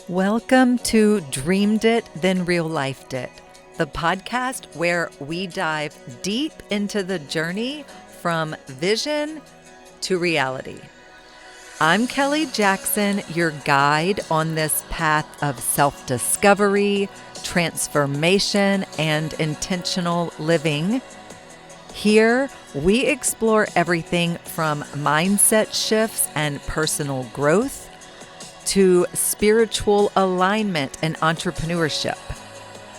Welcome to Dreamed It, Then Real Lifed It, the podcast where we dive deep into the journey from vision to reality. I'm Kelly Jackson, your guide on this path of self-discovery, transformation, and intentional living. Here, we explore everything from mindset shifts and personal growth to spiritual alignment and entrepreneurship,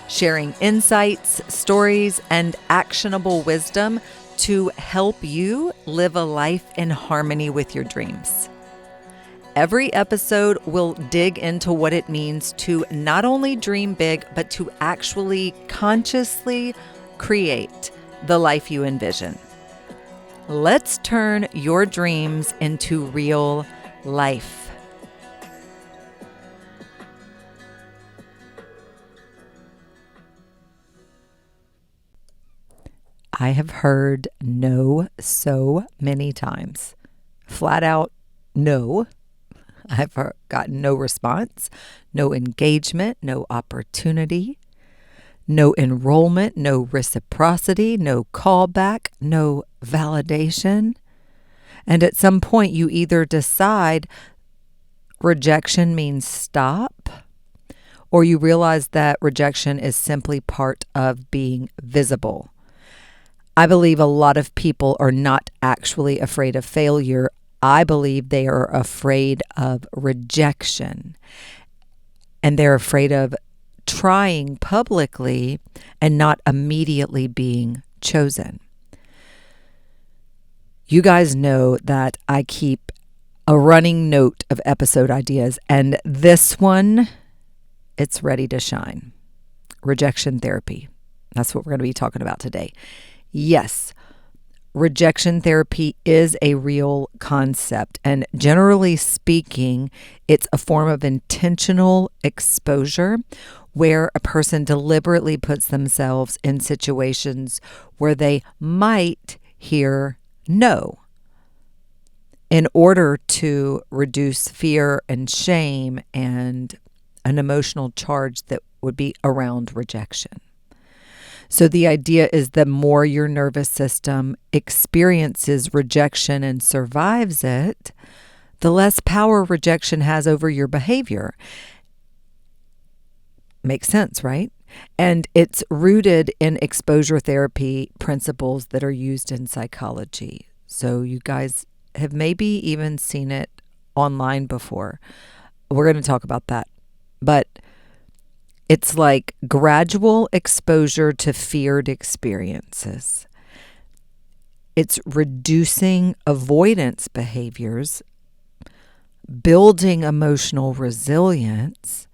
sharing insights, stories, and actionable wisdom to help you live a life in harmony with your dreams. Every episode will dig into what it means to not only dream big, but to actually consciously create the life you envision. Let's turn your dreams into real life. I have heard no so many times. Flat out no. I've gotten no response, no engagement, no opportunity, no enrollment, no reciprocity, no callback, no validation. And at some point, you either decide rejection means stop, or you realize that rejection is simply part of being visible. I believe a lot of people are not actually afraid of failure. I believe they are afraid of rejection. And they're afraid of trying publicly and not immediately being chosen. You guys know that I keep a running note of episode ideas, and this one, it's ready to shine. Rejection therapy. That's what we're going to be talking about today. Yes, rejection therapy is a real concept, and generally speaking, it's a form of intentional exposure where a person deliberately puts themselves in situations where they might hear no in order to reduce fear and shame and an emotional charge that would be around rejection. So the idea is the more your nervous system experiences rejection and survives it, the less power rejection has over your behavior. Makes sense, right? And it's rooted in exposure therapy principles that are used in psychology. So you guys have maybe even seen it online before. We're going to talk about that. But it's like gradual exposure to feared experiences. It's reducing avoidance behaviors, building emotional resilience,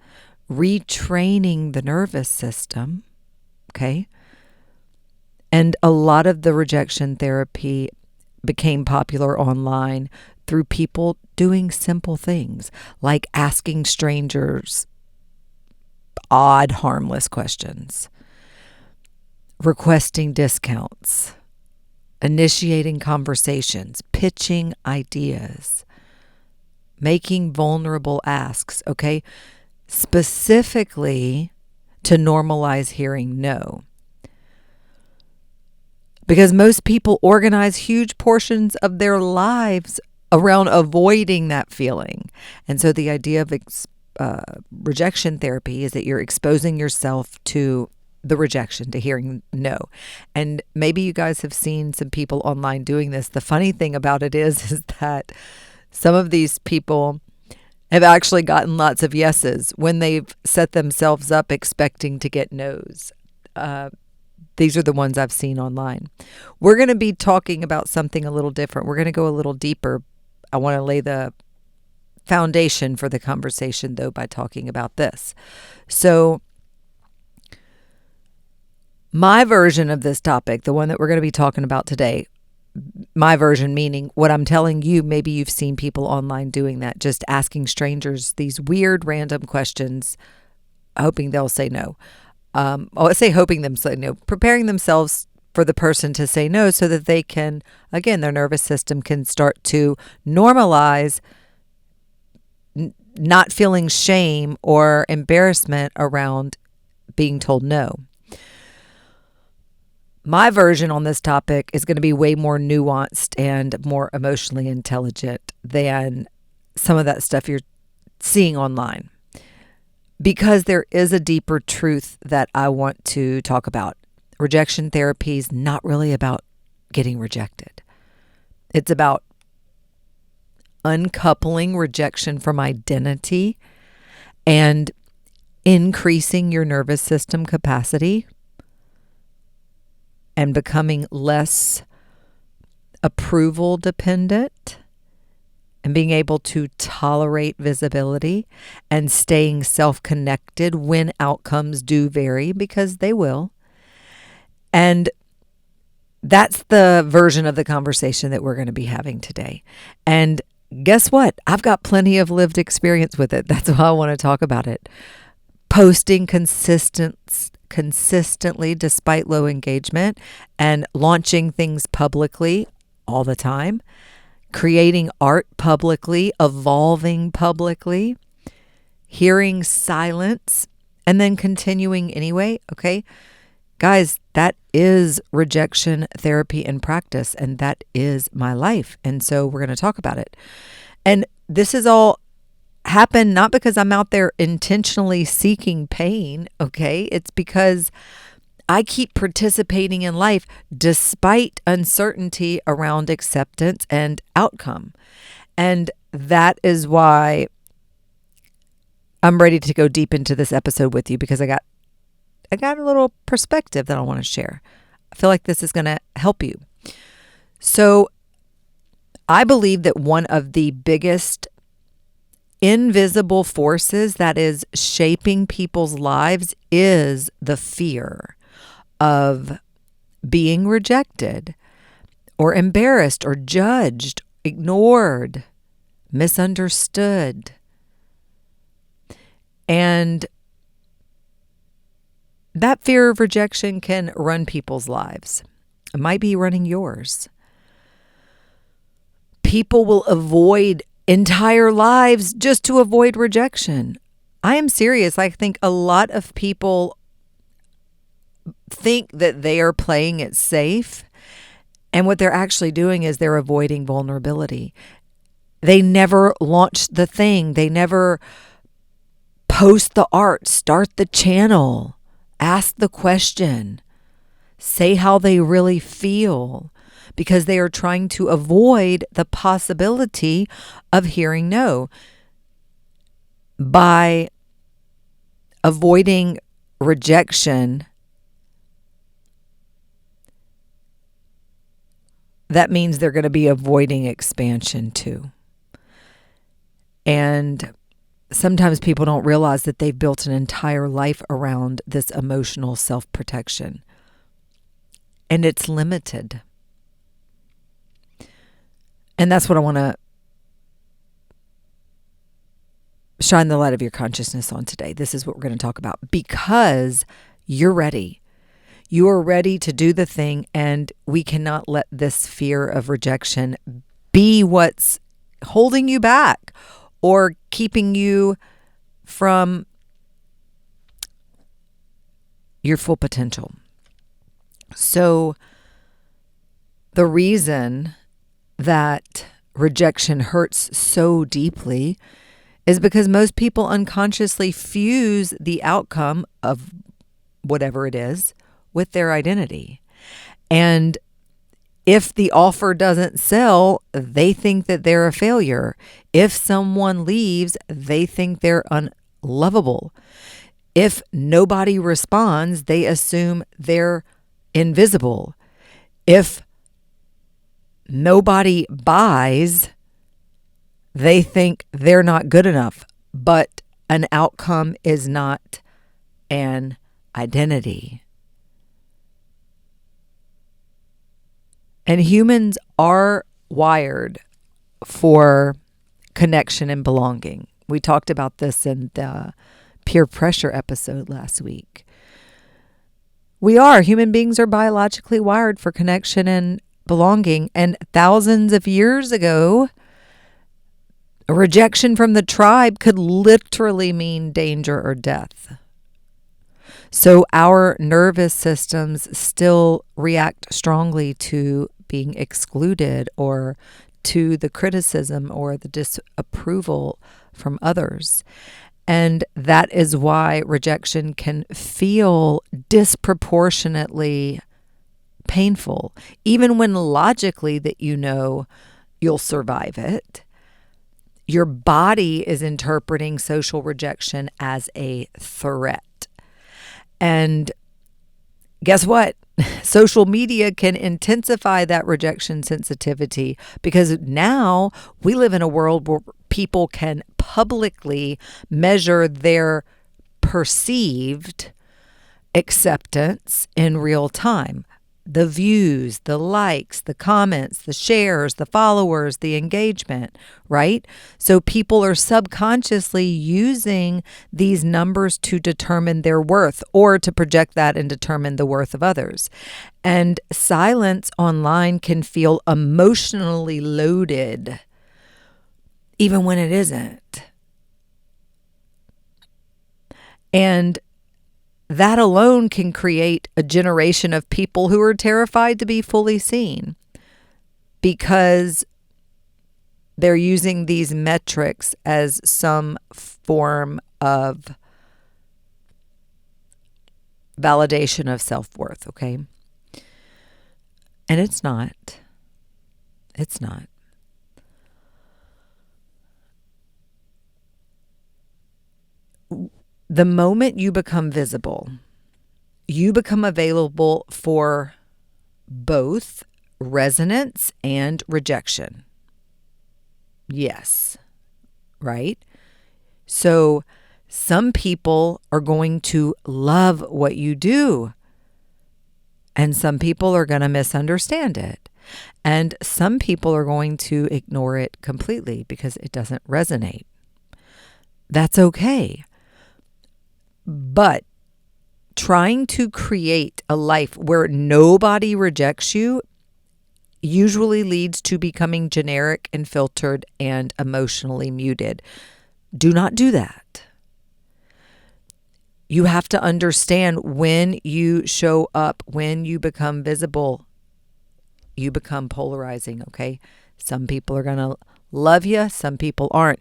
retraining the nervous system, okay? And a lot of the rejection therapy became popular online through people doing simple things like asking strangers odd, harmless questions, requesting discounts, initiating conversations, pitching ideas, making vulnerable asks, okay? Specifically to normalize hearing no. Because most people organize huge portions of their lives around avoiding that feeling. And so the idea of rejection therapy is that you're exposing yourself to the rejection, to hearing no. And maybe you guys have seen some people online doing this. The funny thing about it is that some of these people have actually gotten lots of yeses when they've set themselves up expecting to get no's. These are the ones I've seen online. We're going to be talking about something a little different. We're going to go a little deeper. I want to lay the foundation for the conversation, though, by talking about this. So my version of this topic, the one that we're going to be talking about today, my version meaning what I'm telling you, maybe you've seen people online doing that, just asking strangers these weird random questions, hoping they'll say no. I say hoping them say no, preparing themselves for the person to say no so that they can, again, their nervous system can start to normalize not feeling shame or embarrassment around being told no. My version on this topic is going to be way more nuanced and more emotionally intelligent than some of that stuff you're seeing online, because there is a deeper truth that I want to talk about. Rejection therapy is not really about getting rejected. It's about uncoupling rejection from identity and increasing your nervous system capacity and becoming less approval dependent and being able to tolerate visibility and staying self-connected when outcomes do vary, because they will. And that's the version of the conversation that we're going to be having today. And guess what? I've got plenty of lived experience with it. That's why I want to talk about it. Posting consistently despite low engagement, and launching things publicly all the time, creating art publicly, evolving publicly, hearing silence, and then continuing anyway. Okay, guys, that is rejection therapy in practice, and that is my life. And so we're going to talk about it. And this is all happened not because I'm out there intentionally seeking pain, okay? It's because I keep participating in life despite uncertainty around acceptance and outcome. And that is why I'm ready to go deep into this episode with you, because I got a little perspective that I want to share. I feel like this is going to help you. So I believe that one of the biggest invisible forces that is shaping people's lives is the fear of being rejected or embarrassed or judged, ignored, misunderstood. And that fear of rejection can run people's lives. It might be running yours. People will avoid entire lives just to avoid rejection. I am serious. I think a lot of people think that they are playing it safe, and what they're actually doing is they're avoiding vulnerability. They never launch the thing. They never post the art, start the channel, ask the question, say how they really feel, because they are trying to avoid the possibility of hearing no. By avoiding rejection, that means they're going to be avoiding expansion too. And sometimes people don't realize that they've built an entire life around this emotional self-protection. And it's limited. And that's what I want to shine the light of your consciousness on today. This is what we're going to talk about, because you're ready. You are ready to do the thing, and we cannot let this fear of rejection be what's holding you back or keeping you from your full potential. So the reason that rejection hurts so deeply is because most people unconsciously fuse the outcome of whatever it is with their identity. And if the offer doesn't sell, they think that they're a failure. If someone leaves, they think they're unlovable. If nobody responds, they assume they're invisible. If nobody buys, they think they're not good enough. But an outcome is not an identity. And humans are wired for connection and belonging. We talked about this in the peer pressure episode last week. Human beings are biologically wired for connection and belonging. And thousands of years ago, A rejection from the tribe could literally mean danger or death. So our nervous systems still react strongly to being excluded or to the criticism or the disapproval from others. And that is why rejection can feel disproportionately painful, even when logically that you know you'll survive it. Your body is interpreting social rejection as a threat. And guess what? Social media can intensify that rejection sensitivity because now we live in a world where people can publicly measure their perceived acceptance in real time. The views, the likes, the comments, the shares, the followers, the engagement, right? So people are subconsciously using these numbers to determine their worth or to project that and determine the worth of others. And silence online can feel emotionally loaded, even when it isn't. And that alone can create a generation of people who are terrified to be fully seen because they're using these metrics as some form of validation of self-worth, okay? And it's not. It's not. The moment you become visible, you become available for both resonance and rejection. Yes, right? So some people are going to love what you do, and some people are going to misunderstand it. And some people are going to ignore it completely because it doesn't resonate. That's okay. But trying to create a life where nobody rejects you usually leads to becoming generic and filtered and emotionally muted. Do not do that. You have to understand when you show up, when you become visible, you become polarizing, okay? Some people are going to love you, some people aren't.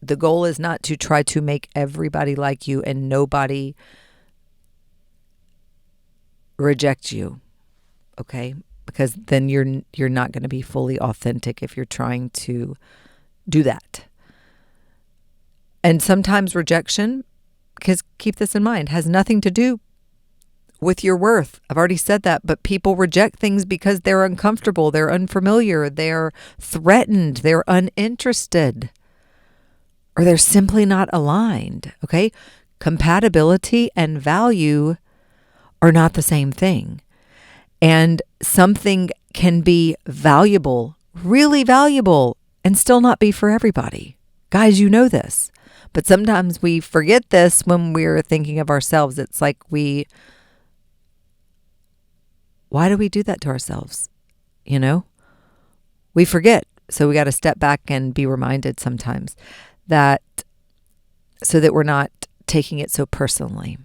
The goal is not to try to make everybody like you and nobody reject you, okay? Because then you're not going to be fully authentic if you're trying to do that. And sometimes rejection, because keep this in mind, has nothing to do with your worth. I've already said that, but people reject things because they're uncomfortable, they're unfamiliar, they're threatened, they're uninterested, or they're simply not aligned, okay? Compatibility and value are not the same thing. And something can be valuable, really valuable, and still not be for everybody. Guys, you know this. But sometimes we forget this when we're thinking of ourselves. It's like why do we do that to ourselves? You know? We forget. So we got to step back and be reminded sometimes that so that we're not taking it so personally.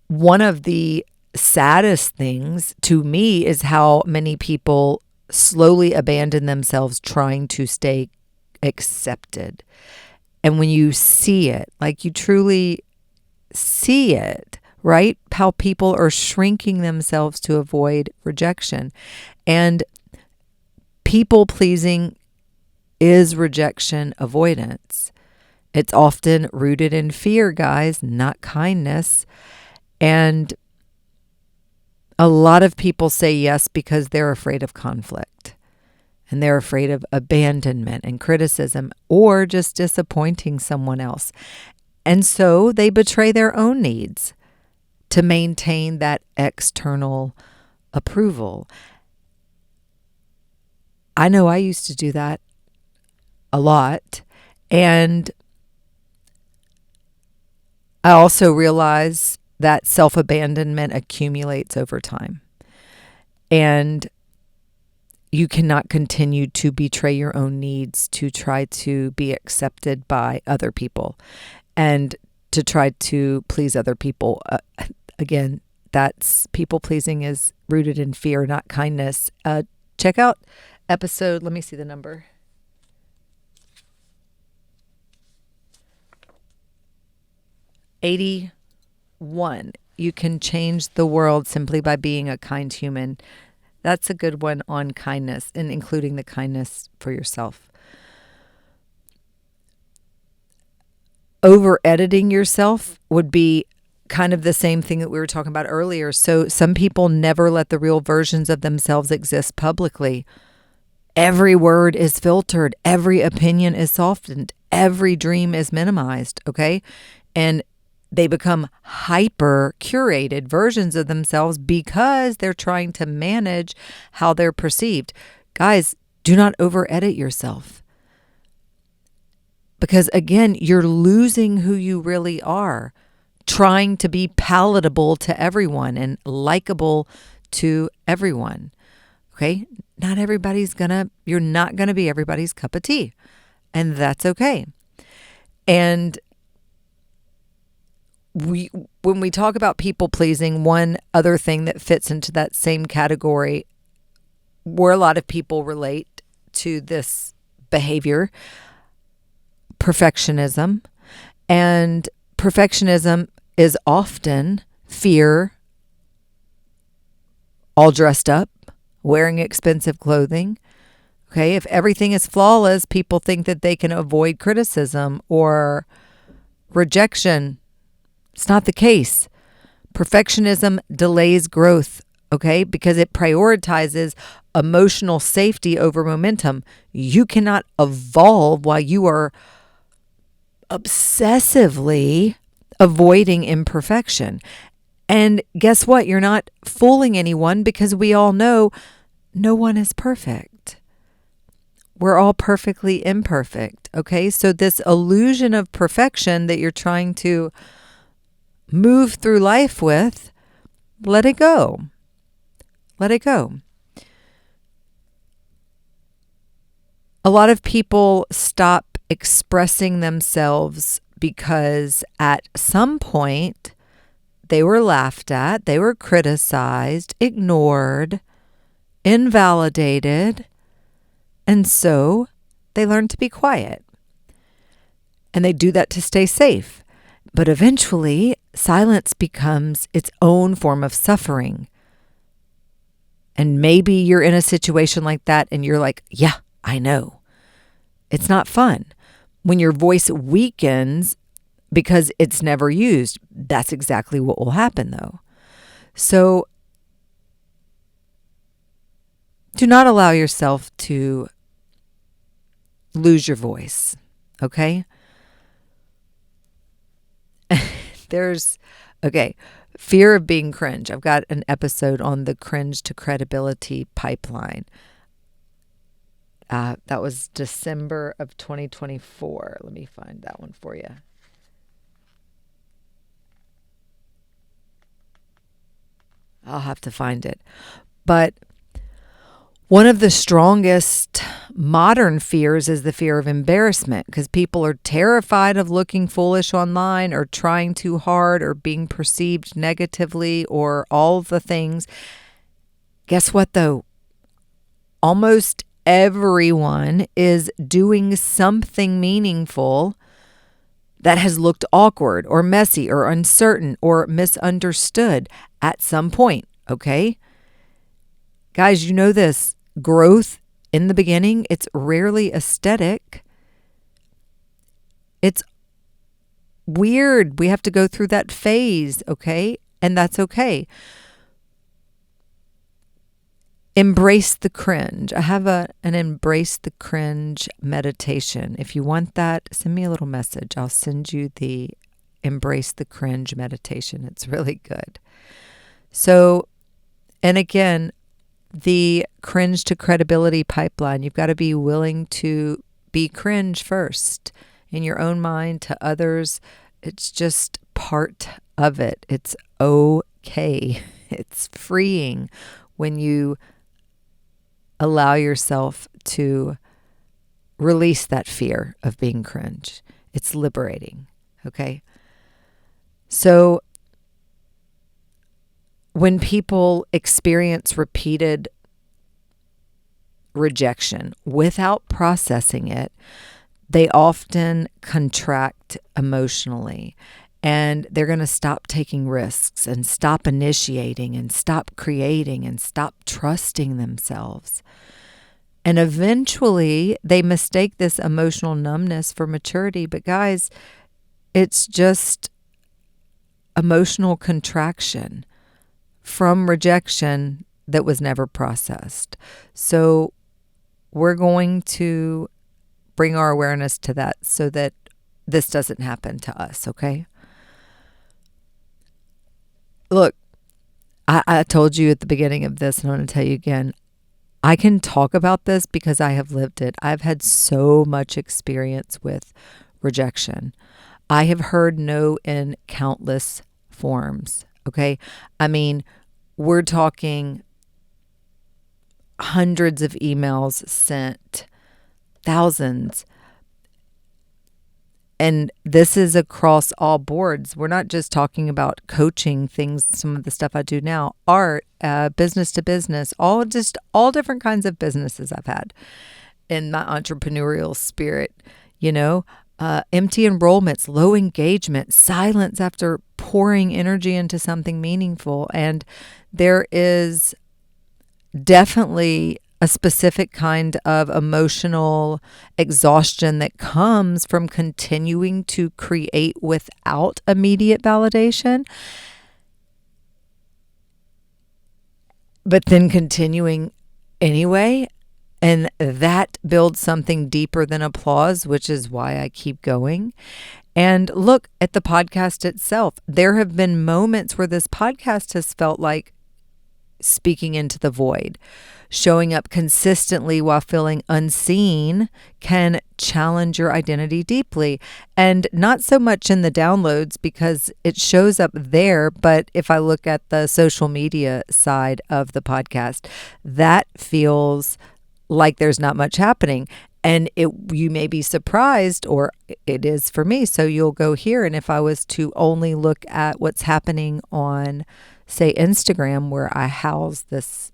One of the saddest things to me is how many people slowly abandon themselves trying to stay accepted. And when you see it, like you truly see it, right? How people are shrinking themselves to avoid rejection. And people pleasing is rejection avoidance. It's often rooted in fear, guys, not kindness. And a lot of people say yes because they're afraid of conflict. And they're afraid of abandonment and criticism or just disappointing someone else. And so they betray their own needs to maintain that external approval. I know I used to do that a lot. And I also realize that self-abandonment accumulates over time. And you cannot continue to betray your own needs to try to be accepted by other people and to try to please other people. Again, that's people pleasing is rooted in fear, not kindness. Check out episode, let me see the number. 81. You can change the world simply by being a kind human. That's a good one on kindness and including the kindness for yourself. Over editing yourself would be kind of the same thing that we were talking about earlier. So some people never let the real versions of themselves exist publicly. Every word is filtered. Every opinion is softened. Every dream is minimized. Okay. And they become hyper curated versions of themselves because they're trying to manage how they're perceived. Guys, do not over edit yourself. Because again, you're losing who you really are, trying to be palatable to everyone and likable to everyone. Okay? You're not gonna be everybody's cup of tea. And that's okay. And when we talk about people pleasing, one other thing that fits into that same category where a lot of people relate to this behavior, perfectionism. And perfectionism is often fear, all dressed up, wearing expensive clothing. Okay, if everything is flawless, people think that they can avoid criticism or rejection. It's not the case. Perfectionism delays growth, okay, because it prioritizes emotional safety over momentum. You cannot evolve while you are obsessively avoiding imperfection. And guess what? You're not fooling anyone because we all know no one is perfect. We're all perfectly imperfect, okay? So this illusion of perfection that you're trying to move through life with, let it go. Let it go. A lot of people stop expressing themselves because at some point they were laughed at, they were criticized, ignored, invalidated, and so they learn to be quiet. And they do that to stay safe. But eventually, silence becomes its own form of suffering. And maybe you're in a situation like that and you're like, yeah, I know. It's not fun. When your voice weakens because it's never used, that's exactly what will happen though. So do not allow yourself to lose your voice, okay? Fear of being cringe. I've got an episode on the cringe to credibility pipeline. That was December of 2024. Let me find that one for you. I'll have to find it. But one of the strongest modern fears is the fear of embarrassment because people are terrified of looking foolish online or trying too hard or being perceived negatively or all the things. Guess what though? Almost everyone is doing something meaningful that has looked awkward or messy or uncertain or misunderstood at some point, okay? Guys, you know this. Growth in the beginning, it's rarely aesthetic. It's weird. We have to go through that phase, okay? And that's okay. Embrace the cringe. I have an embrace the cringe meditation. If you want that, send me a little message. I'll send you the embrace the cringe meditation. It's really good. So, and again, the cringe to credibility pipeline, you've got to be willing to be cringe first in your own mind to others. It's just part of it. It's okay. It's freeing when you allow yourself to release that fear of being cringe. It's liberating, okay? So when people experience repeated rejection without processing it, they often contract emotionally, and they're going to stop taking risks and stop initiating and stop creating and stop trusting themselves. And eventually they mistake this emotional numbness for maturity. But guys, it's just emotional contraction from rejection that was never processed. So we're going to bring our awareness to that so that this doesn't happen to us, okay? Look, I told you at the beginning of this, and I'm going to tell you again, I can talk about this because I have lived it. I've had so much experience with rejection. I have heard no in countless forms, okay? I mean, we're talking hundreds of emails sent, thousands. And this is across all boards. We're not just talking about coaching things, some of the stuff I do now, art, business to business, all different kinds of businesses I've had in my entrepreneurial spirit, empty enrollments, low engagement, silence after pouring energy into something meaningful. And there is definitely a specific kind of emotional exhaustion that comes from continuing to create without immediate validation, but then continuing anyway. And that builds something deeper than applause, which is why I keep going. And look at the podcast itself. There have been moments where this podcast has felt like speaking into the void. Showing up consistently while feeling unseen can challenge your identity deeply. And not so much in the downloads because it shows up there, but if I look at the social media side of the podcast, that feels like there's not much happening. And you may be surprised, or it is for me. So you'll go here. And if I was to only look at what's happening on, say, Instagram, where I house this,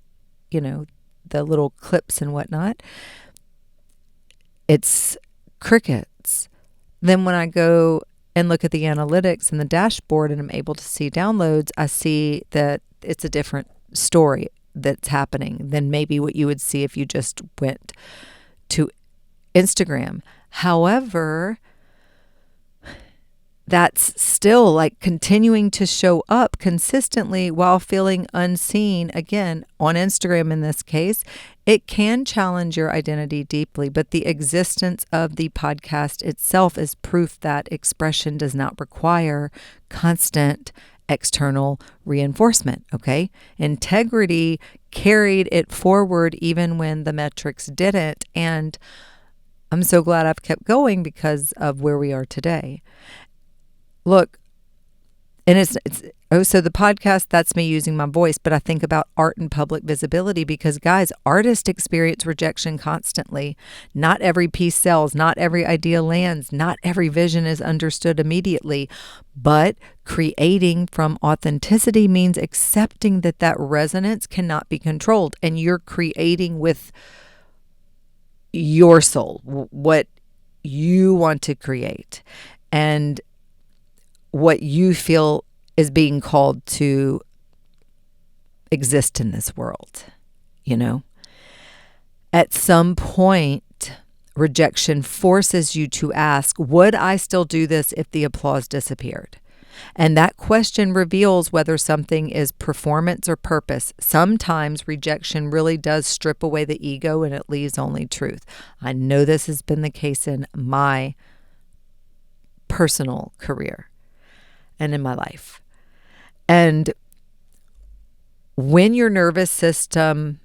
the little clips and whatnot, it's crickets. Then when I go and look at the analytics and the dashboard and I'm able to see downloads, I see that it's a different story that's happening than maybe what you would see if you just went to Instagram. However, that's still like continuing to show up consistently while feeling unseen. Again, on Instagram in this case, it can challenge your identity deeply, but the existence of the podcast itself is proof that expression does not require constant external reinforcement, okay? Integrity carried it forward even when the metrics didn't, and I'm so glad I've kept going because of where we are today. Look, and so the podcast, that's me using my voice, but I think about art and public visibility because, guys, artists experience rejection constantly. Not every piece sells, not every idea lands, not every vision is understood immediately, but creating from authenticity means accepting that resonance cannot be controlled, and you're creating with your soul, what you want to create, and what you feel is being called to exist in this world, At some point, rejection forces you to ask, would I still do this if the applause disappeared? And that question reveals whether something is performance or purpose. Sometimes rejection really does strip away the ego and it leaves only truth. I know this has been the case in my personal career and in my life. And when your nervous system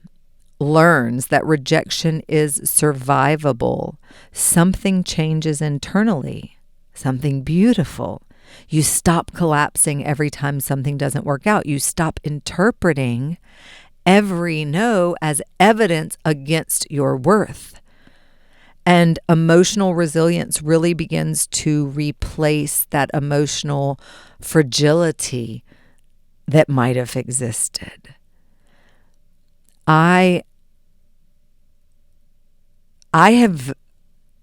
learns that rejection is survivable, something changes internally, something beautiful. You stop collapsing every time something doesn't work out. You stop interpreting every no as evidence against your worth. And emotional resilience really begins to replace that emotional fragility that might have existed. I have,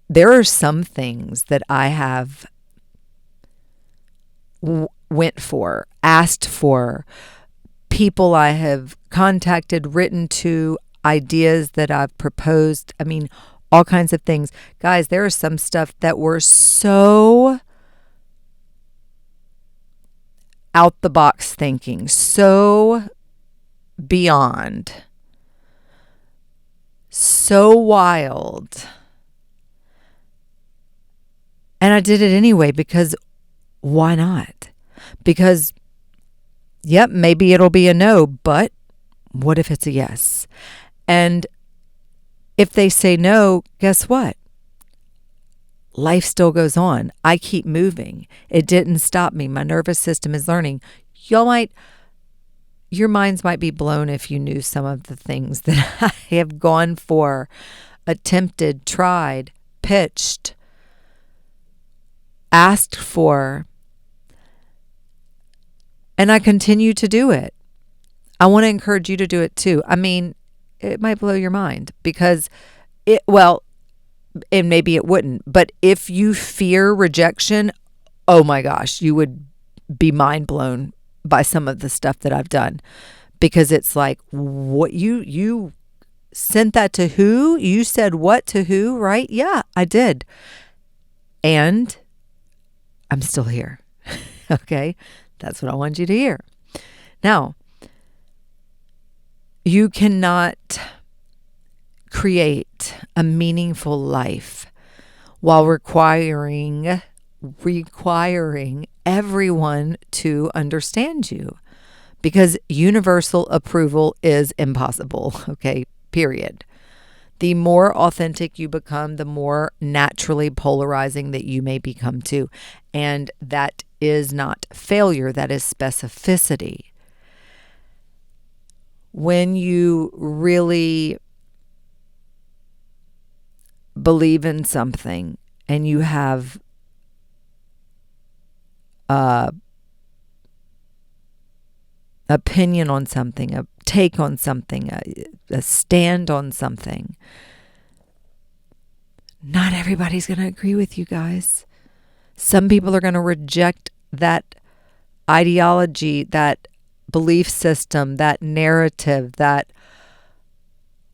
there are some things that I have went for, asked for, people I have contacted, written to, ideas that I've proposed. I mean, all kinds of things. Guys, there is some stuff that were so out the box thinking, so beyond, so wild. And I did it anyway because why not? Because, yep, maybe it'll be a no, but what if it's a yes? And if they say no, guess what? Life still goes on. I keep moving. It didn't stop me. My nervous system is learning. Your minds might be blown if you knew some of the things that I have gone for, attempted, tried, pitched, asked for, and I continue to do it. I want to encourage you to do it too. I mean, it might blow your mind because and maybe it wouldn't, but if you fear rejection, oh my gosh, you would be mind blown by some of the stuff that I've done, because it's like, what, you sent that to who? You said what to who, right? Yeah, I did. And I'm still here. Okay. That's what I want you to hear. Now, you cannot create a meaningful life while requiring everyone to understand you, because universal approval is impossible. Okay, period. The more authentic you become, the more naturally polarizing that you may become too. And that is not failure, that is specificity. When you really believe in something and you have opinion on something, a take on something, a stand on something, not everybody's going to agree with you, guys. Some people are going to reject that ideology, that belief system, that narrative, that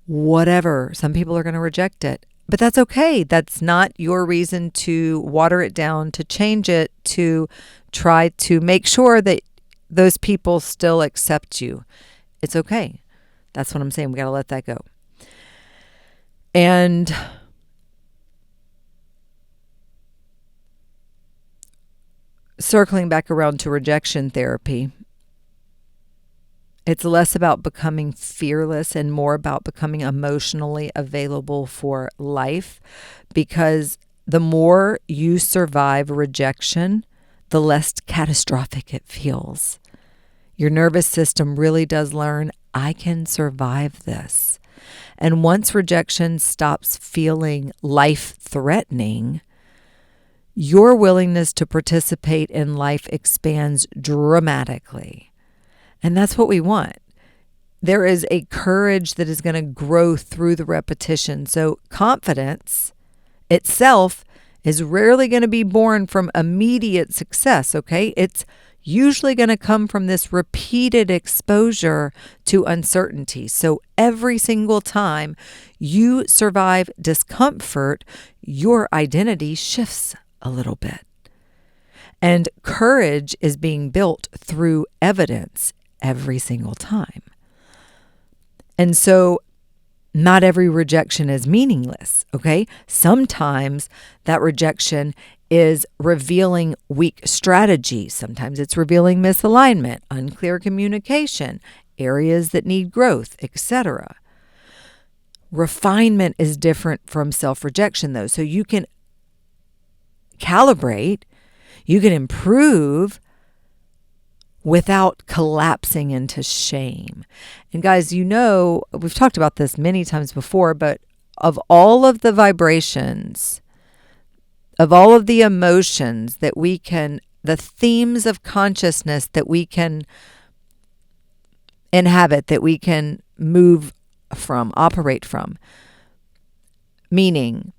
whatever. Some people are going to reject it. But that's okay. That's not your reason to water it down, to change it, to try to make sure that those people still accept you. It's okay. That's what I'm saying. We got to let that go. And circling back around to rejection therapy, it's less about becoming fearless and more about becoming emotionally available for life, because the more you survive rejection, the less catastrophic it feels. Your nervous system really does learn, I can survive this. And once rejection stops feeling life-threatening, your willingness to participate in life expands dramatically. And that's what we want. There is a courage that is going to grow through the repetition. So confidence itself is rarely going to be born from immediate success, okay? It's usually going to come from this repeated exposure to uncertainty. So every single time you survive discomfort, your identity shifts a little bit. And courage is being built through evidence every single time. And so not every rejection is meaningless, okay? Sometimes that rejection is revealing weak strategy. Sometimes it's revealing misalignment, unclear communication, areas that need growth, etc. Refinement is different from self-rejection, though. So you can calibrate, you can improve without collapsing into shame. And guys, we've talked about this many times before, but of all of the vibrations, of all of the emotions that we can, the themes of consciousness that we can inhabit, that we can move from, operate from, meaning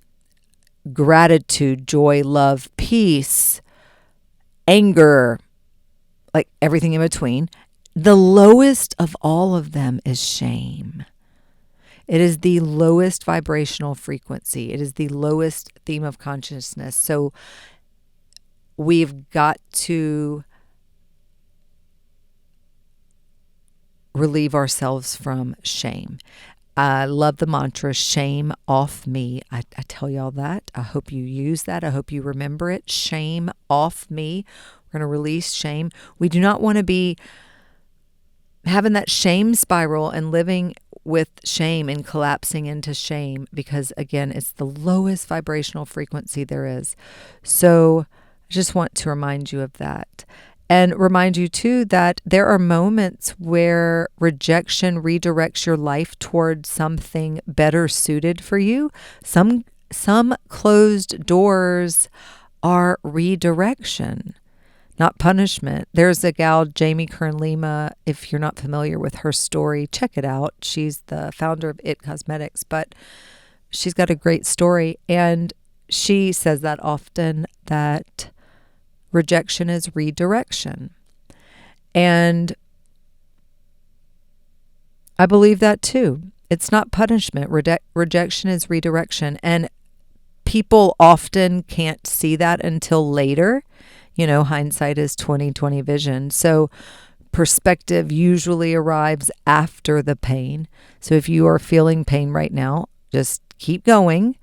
gratitude, joy, love, peace, anger, like everything in between, the lowest of all of them is shame. It is the lowest vibrational frequency. It is the lowest theme of consciousness. So we've got to relieve ourselves from shame. I love the mantra, shame off me. I tell y'all that. I hope you use that. I hope you remember it. Shame off me. We're going to release shame. We do not want to be having that shame spiral and living with shame and collapsing into shame, because again, it's the lowest vibrational frequency there is. So I just want to remind you of that. And remind you too that there are moments where rejection redirects your life towards something better suited for you. Some closed doors are redirection, not punishment. There's a gal, Jamie Kern-Lima, if you're not familiar with her story, check it out. She's the founder of It Cosmetics, but she's got a great story. And she says that often, that rejection is redirection. And I believe that too. It's not punishment. Rejection is redirection. And people often can't see that until later. Hindsight is 20/20 vision. So perspective usually arrives after the pain. So if you are feeling pain right now, just keep going.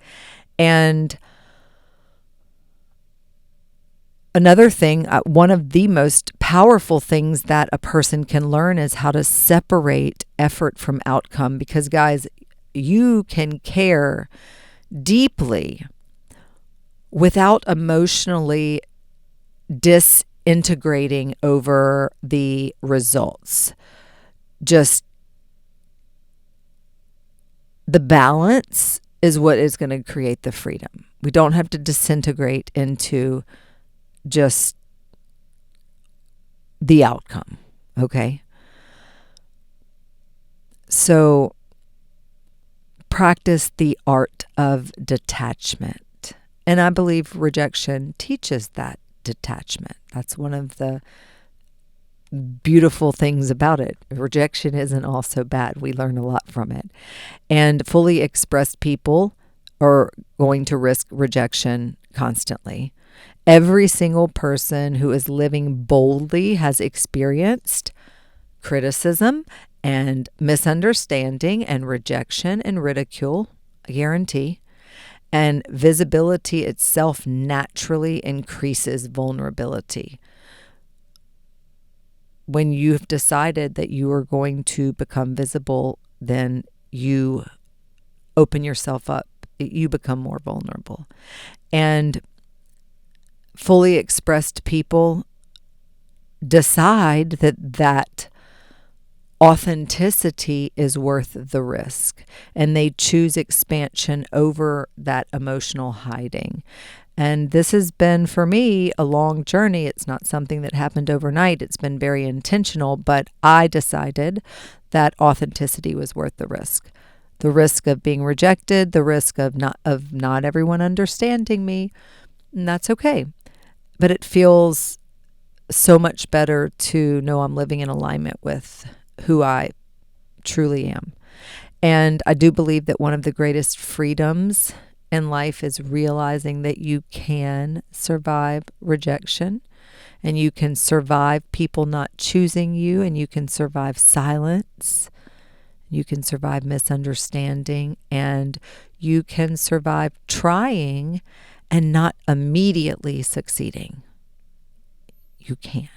And another thing, one of the most powerful things that a person can learn is how to separate effort from outcome. Because guys, you can care deeply without emotionally disintegrating over the results. Just the balance is what is going to create the freedom. We don't have to disintegrate into just the outcome. Okay. So practice the art of detachment. And I believe rejection teaches that detachment. That's one of the beautiful things about it. Rejection isn't all so bad. We learn a lot from it. And fully expressed people are going to risk rejection constantly. Every single person who is living boldly has experienced criticism and misunderstanding and rejection and ridicule, I guarantee. And visibility itself naturally increases vulnerability. When you've decided that you are going to become visible, then you open yourself up. You become more vulnerable. And fully expressed people decide that authenticity is worth the risk, and they choose expansion over that emotional hiding. And this has been, for me, a long journey. It's not something that happened overnight. It's been very intentional, but I decided that authenticity was worth the risk. The risk of being rejected, the risk of not everyone understanding me, and that's okay. But it feels so much better to know I'm living in alignment with who I truly am. And I do believe that one of the greatest freedoms in life is realizing that you can survive rejection, and you can survive people not choosing you, and you can survive silence, you can survive misunderstanding, and you can survive trying and not immediately succeeding. You can.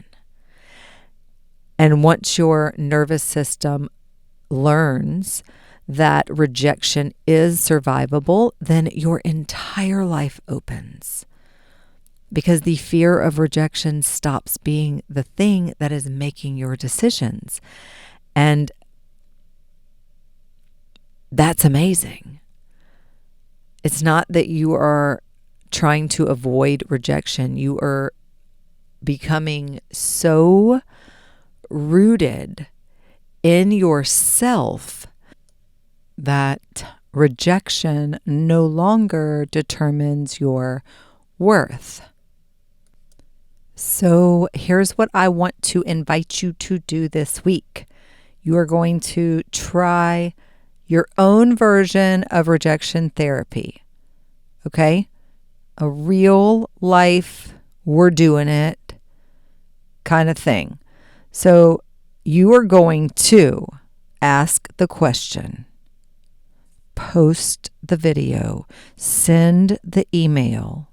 And once your nervous system learns that rejection is survivable, then your entire life opens. because the fear of rejection stops being the thing that is making your decisions. And that's amazing. It's not that you are trying to avoid rejection. You are becoming so rooted in yourself that rejection no longer determines your worth. So here's what I want to invite you to do this week. You are going to try your own version of rejection therapy. Okay? A real life, we're doing it kind of thing. So you are going to ask the question, post the video, send the email,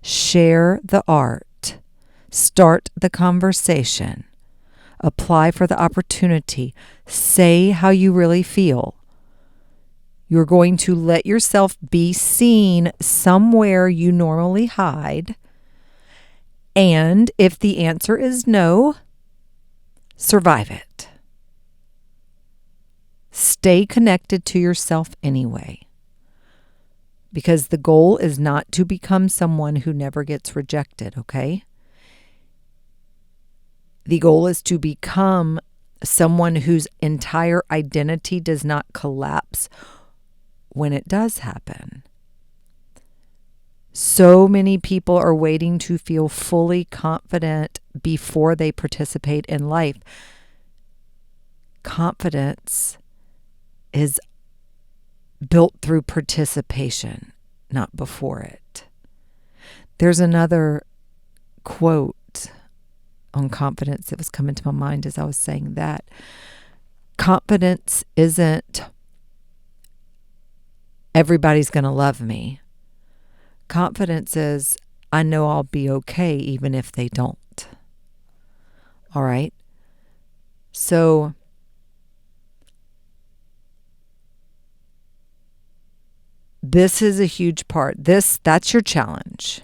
share the art, start the conversation, apply for the opportunity, say how you really feel. You're going to let yourself be seen somewhere you normally hide. And if the answer is no, survive it. Stay connected to yourself anyway. Because the goal is not to become someone who never gets rejected, okay? The goal is to become someone whose entire identity does not collapse when it does happen. So many people are waiting to feel fully confident before they participate in life. Confidence is built through participation, not before it. There's another quote on confidence that was coming to my mind as I was saying that. Confidence isn't everybody's going to love me. Confidence is I know I'll be okay even if they don't. All right? So this is a huge part. That's your challenge.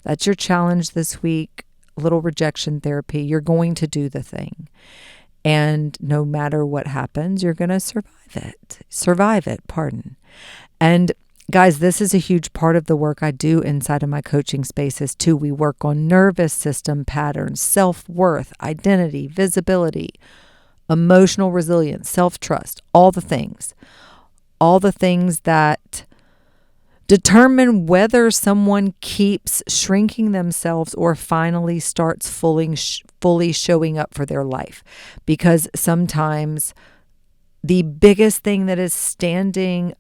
That's your challenge this week. Little rejection therapy. You're going to do the thing. And no matter what happens, you're going to survive it. And guys, this is a huge part of the work I do inside of my coaching spaces too. We work on nervous system patterns, self-worth, identity, visibility, emotional resilience, self-trust, all the things that determine whether someone keeps shrinking themselves or finally starts fully showing up for their life. Because sometimes the biggest thing that is standing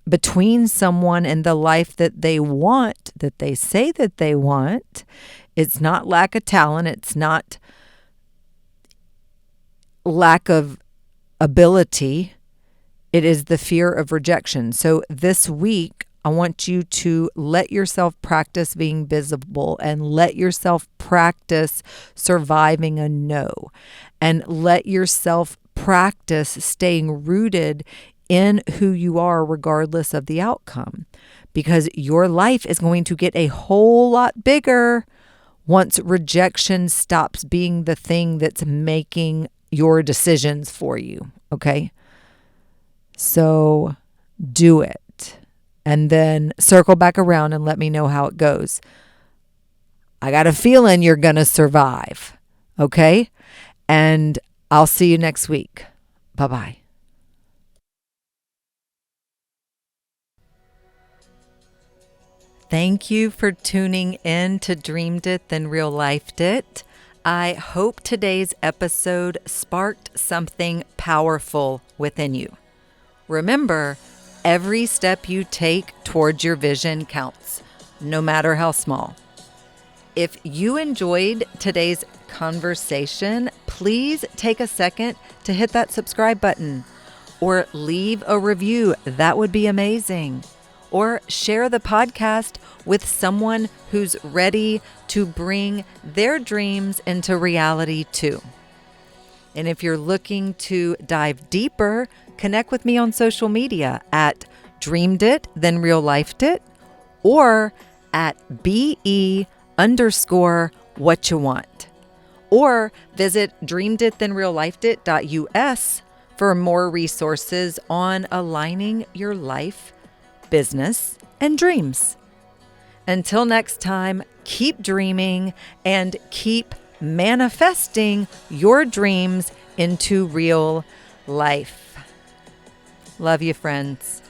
between someone and the life that they want, that they say that they want, it's not lack of talent, it's not lack of ability, it is the fear of rejection. So this week, I want you to let yourself practice being visible and let yourself practice surviving a no, and let yourself practice staying rooted in who you are regardless of the outcome, because your life is going to get a whole lot bigger once rejection stops being the thing that's making your decisions for you, okay? So do it. And then circle back around and let me know how it goes. I got a feeling you're going to survive. Okay? And I'll see you next week. Bye-bye. Thank you for tuning in to Dreamed It, Then Real Lifed It. I hope today's episode sparked something powerful within you. Remember, every step you take towards your vision counts, no matter how small. If you enjoyed today's conversation, please take a second to hit that subscribe button or leave a review. That would be amazing. Or share the podcast with someone who's ready to bring their dreams into reality too. And if you're looking to dive deeper, connect with me on social media at Dreamed It, Then Real Lifed It, or at BE_what you want. Or visit dreameditThenRealLifedIt.us for more resources on aligning your life, business, and dreams. Until next time, keep dreaming and keep manifesting your dreams into real life. Love you, friends.